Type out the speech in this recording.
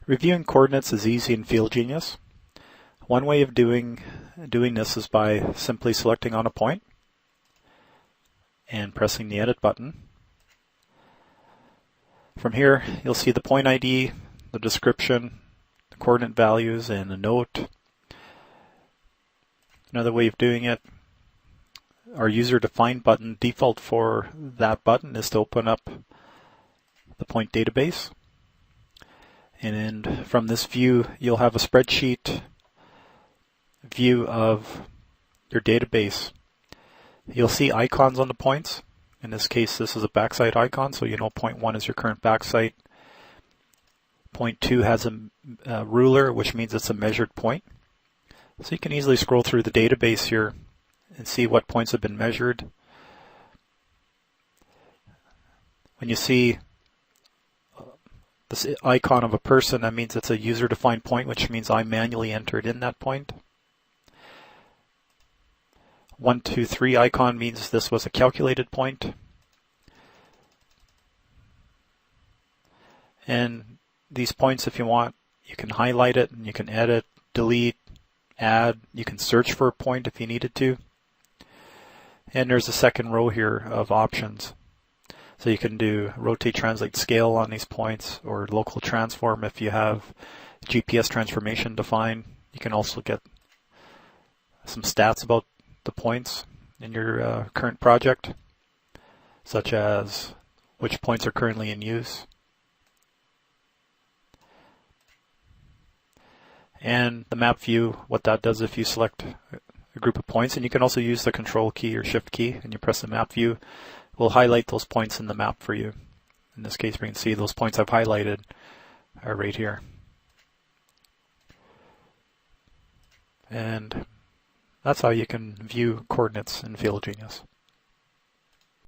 Reviewing coordinates is easy in FieldGenius. One way of doing this is by simply selecting on a point and pressing the Edit button. From here, you'll see the point ID, the description, the coordinate values, and a note. Another way of doing it, our user defined button, default for that button is to open up the point database. And from this view, you'll have a spreadsheet view of your database. You'll see icons on the points. In this case, this is a backside icon, so you know point 1 is your current backside. Point 2 has a ruler, which means it's a measured point. So you can easily scroll through the database here and see what points have been measured. When you see this icon of a person, that means it's a user-defined point, which means I manually entered in that point. 1, 2, 3 icon means this was a calculated point. And these points, if you want, you can highlight it and you can edit, delete, add. You can search for a point if you needed to. And there's a second row here of options. So you can do rotate, translate, scale on these points, or local transform if you have GPS transformation defined. You can also get some stats about the points in your current project, such as which points are currently in use. And the map view, what that does if you select a group of points, and you can also use the control key or shift key and you press the map view, will highlight those points in the map for you. In this case, we can see those points I've highlighted are right here. And that's how you can view coordinates in FieldGenius.